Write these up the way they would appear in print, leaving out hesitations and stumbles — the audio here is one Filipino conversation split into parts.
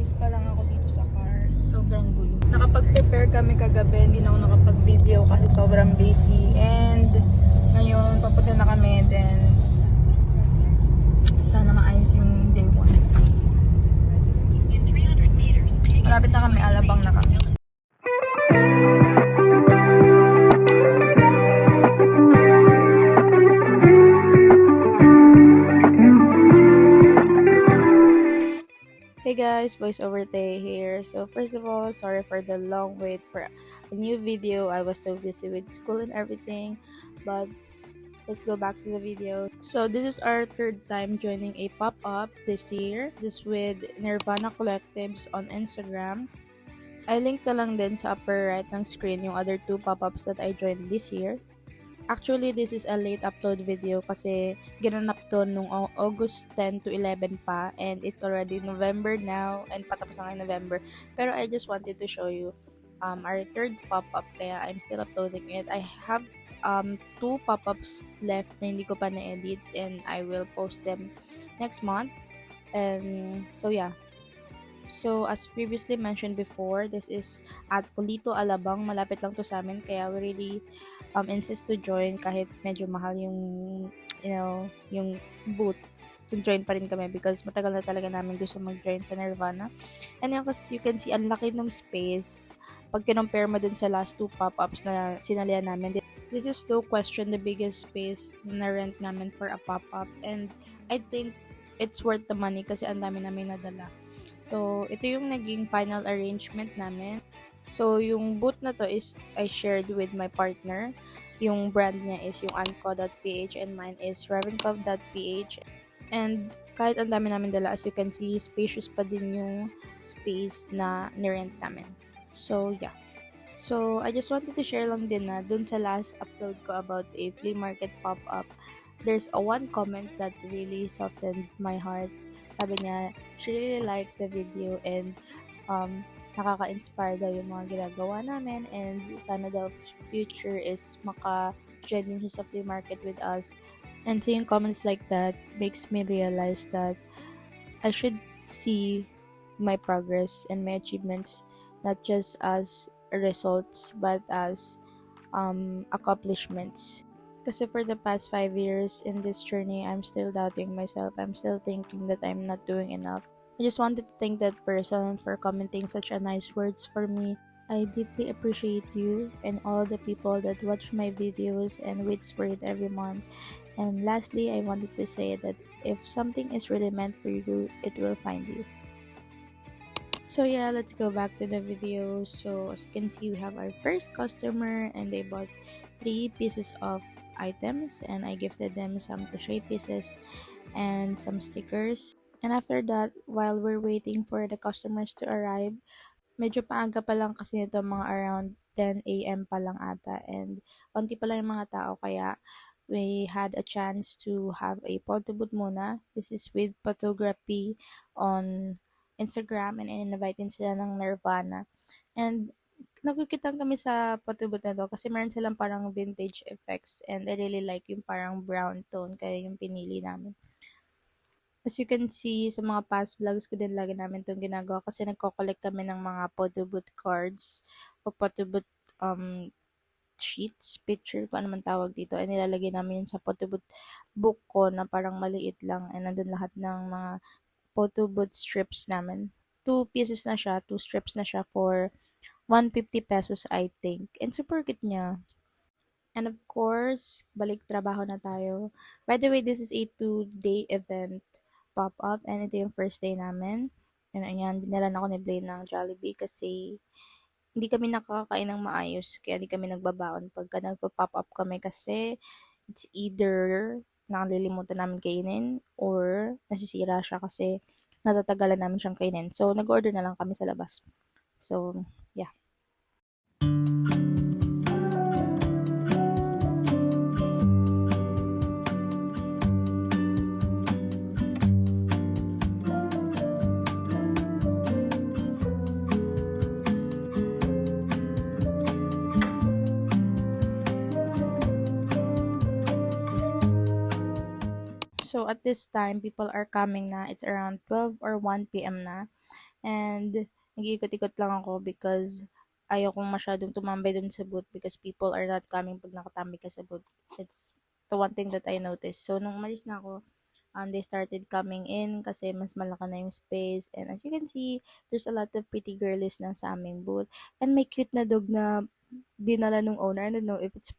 Nag-practice pa lang ako dito sa car. Sobrang gulo. Nakapag-prepare kami kagabi. Hindi na ako nakapag-video kasi sobrang busy. And ngayon, papunta na kami. Then, sana maayos yung day 1. Malapit na kami. Alabang na kami. Hey guys, voiceover Tay here. So first of all, sorry for the long wait for a new video. I was so busy with school and everything, but let's go back to the video. So this is our third time joining a pop-up this year. This is with Nirvana Collectives on Instagram. I linked na lang din sa upper right ng screen yung other two pop-ups that I joined this year. Actually, this is a late upload video kasi ginanap to nung August 10 to 11 pa, and it's already November now and patapos na ngayon November. Pero I just wanted to show you our third pop-up kaya I'm still uploading it. I have two pop-ups left na hindi ko pa na-edit and I will post them next month. And so yeah. So, as previously mentioned before, this is at Polito, Alabang. Malapit lang to sa amin, kaya we really insist to join kahit medyo mahal yung, yung booth. Join pa rin kami because matagal na talaga namin gusto mag-join sa Nirvana. And as you can see, ang laki ng space. Pag kinompare mo dun sa last two pop-ups na sinalihan namin, this is no question the biggest space na rent namin for a pop-up. And I think it's worth the money kasi ang dami namin nadala. So, ito yung naging final arrangement namin. So, yung booth na to is I shared with my partner. Yung brand niya is yung anco.ph and mine is ravenclub.ph. And kahit ang dami namin dala, as you can see, spacious pa din yung space na nirent namin. So, yeah. So, I just wanted to share lang din na dun sa last upload ko about a flea market pop-up, there's a one comment that really softened my heart. Sabi niya, she really liked the video and nakaka-inspire daw yung mga ginagawa namin and sana daw future is maka-join din siya sa flea market with us. And seeing comments like that makes me realize that I should see my progress and my achievements not just as results but as accomplishments. Kasi for the past 5 years in this journey, I'm still doubting myself. I'm still thinking that I'm not doing enough. I just wanted to thank that person for commenting such a nice words for me. I deeply appreciate you and all the people that watch my videos and waits for it every month. And lastly, I wanted to say that if something is really meant for you, it will find you. So yeah, let's go back to the video. So as you can see, we have our first customer and they bought 3 pieces of items and I gifted them some crochet pieces and some stickers. And after that, while we're waiting for the customers to arrive, medyo paaga pa lang kasi nito, mga around 10 a.m. pa lang ata, and konti pa lang yung mga tao kaya we had a chance to have a photo booth muna. This is with photography on Instagram and in-invite din sila ng Nirvana. And nagkikitan kami sa photo booth na to kasi meron silang parang vintage effects and I really like yung parang brown tone kaya yung pinili namin. As you can see, sa mga past vlogs ko din lagi namin itong ginagawa kasi nagko-collect kami ng mga photo booth cards o photo booth sheets, picture, kung ano man tawag dito, ay nilalagay namin yun sa photo booth book ko na parang maliit lang and nandun lahat ng mga photo booth strips namin. 2 pieces na siya, 2 strips na siya for 150 pesos I think. And super cute niya. And of course, balik trabaho na tayo. By the way, this is a 2-day event pop-up and ito yung first day namin. And ayan, dinala na ako ni Blaine ng Jollibee kasi hindi kami nakakain ng maayos. Kaya hindi kami nagbabaon pagka nagpa-pop up kami kasi it's either nakalilimutan namin kainin or nasisira siya kasi natatagalan namin siyang kainin. So, nag-order na lang kami sa labas. So, yeah. So, at this time, people are coming na. It's around 12 or 1 p.m. na. And nag-iikot-ikot lang ako because ayaw kong masyadong tumambay dun sa booth because people are not coming pag nakatambay ka sa booth. It's the one thing that I noticed. So, nung umalis na ako, they started coming in kasi mas malaki na yung space. And as you can see, there's a lot of pretty girlies na sa aming booth. And may cute na dog na dinala nung owner. I don't know if it's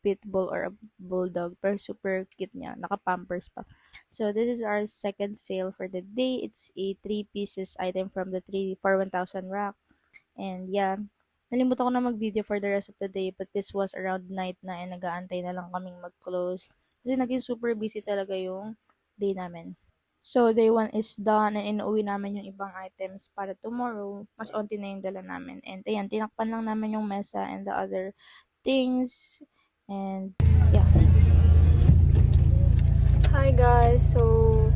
pit bull or a bulldog, pero super cute niya. Naka-pampers pa. So, this is our second sale for the day. It's a 3 pieces item from the 3 for 1,000 rack. And yeah, nalimutan ko na mag-video for the rest of the day, but this was around night na and nag-aantay na lang kaming mag-close. Kasi naging super busy talaga yung day namin. So, day 1 is done and inuwi namin yung ibang items para tomorrow, mas onti na yung dala namin. And ayan, tinakpan lang namin yung mesa and the other things. And yeah. Hi guys, so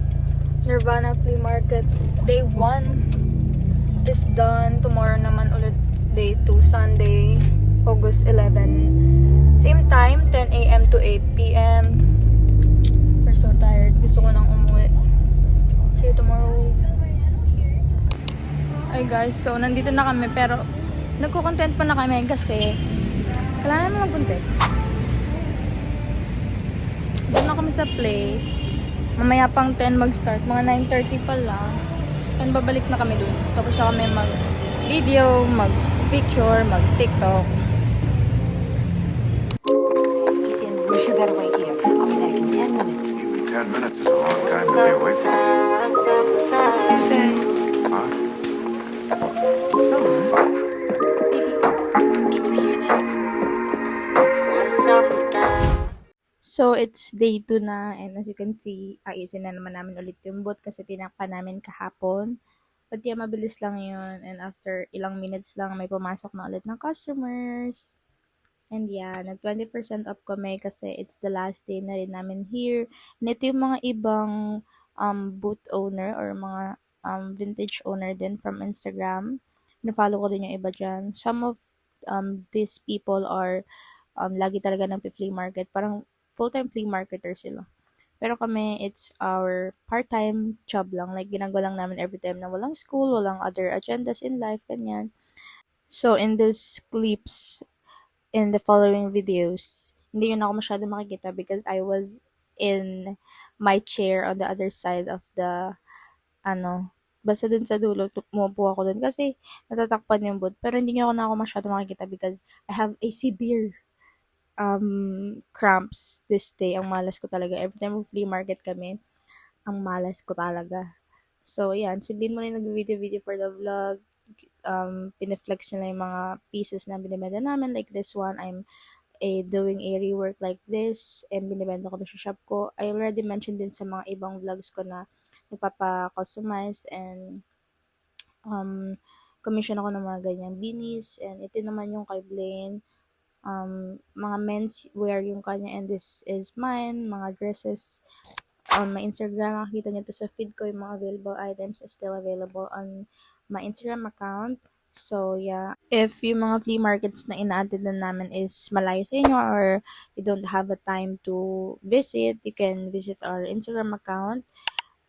Nirvana Flea Market day 1 is done. Tomorrow naman ulit day 2, Sunday, August 11. Same time, 10 a.m. to 8 p.m. We're so tired. Gusto ko nang umuwi. See you tomorrow. Hi guys, so nandito na kami pero nagko-content pa na kami kasi kailangan naman mag-content. Doon na kami sa place. Mamaya pang 10 mag-start. Mga 9:30 pa lang. And babalik na kami doon. Tapos na kami mag-video, mag-picture, mag-tiktok. Wish you better wait here. I'll be back in 10 minutes. 10 minutes is a long time to be awake. What's you say? Huh? So, it's day 2 na. And as you can see, ayusin na naman namin ulit yung booth kasi tinakpan namin kahapon. But yeah, mabilis lang yun. And after ilang minutes lang, may pumasok na ulit ng customers. And yeah, nag 20% off kami kasi it's the last day na rin namin here. And ito yung mga ibang booth owner or mga vintage owner din from Instagram. Na-follow ko din yung iba dyan. Some of these people are lagi talaga flea market. Parang full-time flea marketer sila. Pero kami, it's our part-time job lang. Like, ginagawa lang namin every time na walang school, walang other agendas in life, ganyan. So, in these clips, in the following videos, hindi yun ako masyado makikita because I was in my chair on the other side of the, basta dun sa dulo, umupo ako dun kasi natatakpan yung booth. Pero hindi nyo ako masyado makikita because I have a severe cramps this day. Ang malas ko talaga. Every time flea market kami, ang malas ko talaga. So, yan. Si Bin mo rin nag-video for the vlog. Pineflex nila yung mga pieces na binibenta namin. Like this one, I'm doing a rework like this and binibenta ko sa shop ko. I already mentioned din sa mga ibang vlogs ko na nagpapa-customize and commission ako ng mga ganyan beanies. And ito naman yung kay Blaine. Mga men's wear yung kanya and this is mine, mga dresses on my Instagram. Makikita nyo to sa feed ko, yung mga available items is still available on my Instagram account. So, yeah, if yung mga flea markets na ina-attend na namin is malayo sa inyo or you don't have a time to visit, you can visit our Instagram account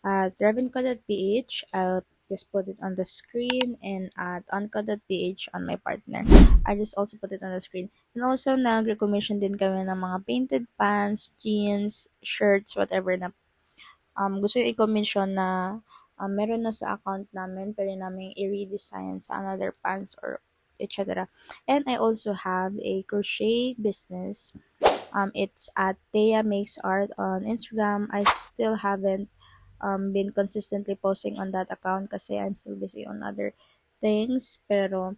at revenco.ph. I'll just put it on the screen and at onco.ph on my partner. I just also put it on the screen. And also, nag-recommission din kami ng mga painted pants, jeans, shirts, whatever na gusto yung i-commission na meron na sa account namin, pwede namin i-redesign sa another pants or etc. And I also have a crochet business. It's at Thea Makes Art on Instagram. I still haven't been consistently posting on that account kasi I'm still busy on other things. Pero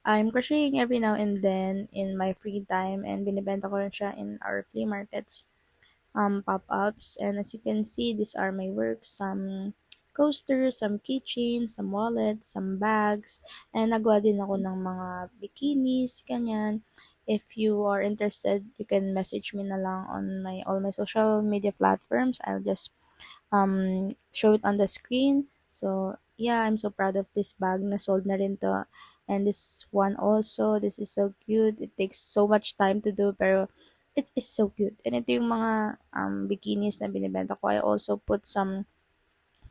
I'm crocheting every now and then in my free time and binibenta ko rin siya in our flea markets pop-ups. And as you can see, these are my works. Some coasters, some keychains, some wallets, some bags. And nagawa din ako ng mga bikinis, ganyan. If you are interested, you can message me na lang on all my social media platforms. I'll just show it on the screen. So, yeah, I'm so proud of this bag. Na-sold na rin to. And this one also, this is so cute. It takes so much time to do, pero it is so cute. And ito yung mga bikinis na binibenta ko. I also put some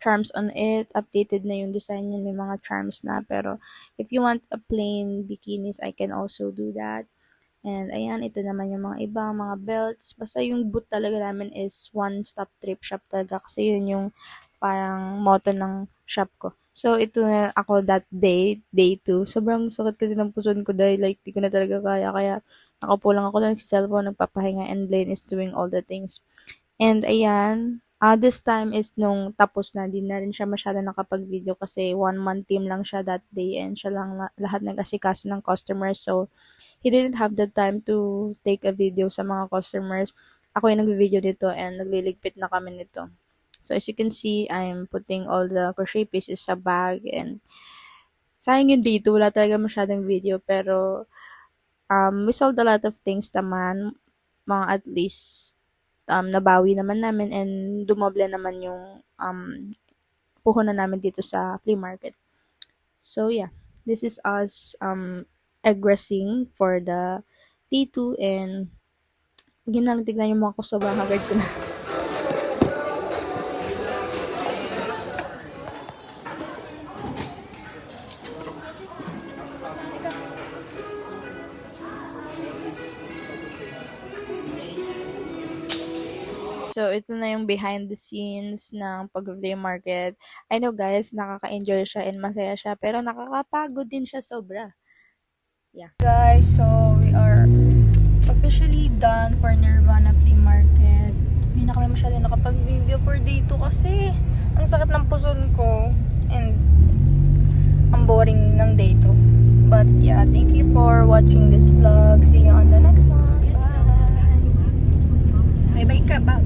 charms on it. Updated na yung design niya, may mga charms na. Pero if you want a plain bikinis, I can also do that. And ayan, ito naman yung mga ibang mga belts. Basta yung boot talaga namin is one-stop thrift shop talaga kasi yun yung parang motto ng shop ko. So, ito na ako that day 2. Sobrang sakit kasi ng puson ko dahil like, di ko na talaga kaya. Kaya, nakaupo lang ako lang sa cellphone, nagpapahinga, and Blaine is doing all the things. And ayan, this time is nung tapos na, di na rin siya masyado nakapag-video kasi 1-man team lang siya that day and siya lang lahat nag-asikaso ng customers. So, he didn't have the time to take a video sa mga customers. Ako yung nag-video dito and nagliligpit na kami nito. So, as you can see, I'm putting all the crochet pieces sa bag and sayang yung dito, wala talaga masyadong video pero we sold a lot of things naman, mga at least nabawi naman namin and dumoble naman yung puhunan namin dito sa flea market. So yeah, this is us aggressing for the T2 and yun na lang, tignan yung mga ko, sobrang haggard ko na. So, ito na yung behind the scenes ng pag-flea market. I know guys, nakaka-enjoy siya and masaya siya, pero nakakapagod din siya sobra. Yeah. Guys, so we are officially done for Nirvana Flea Market. Hindi na kami masyado nakapag-video for day 2 kasi ang sakit ng puson ko and ang boring ng day 2. But yeah, thank you for watching this vlog. See you on the next one. Bye! Bye-bye ka, bye!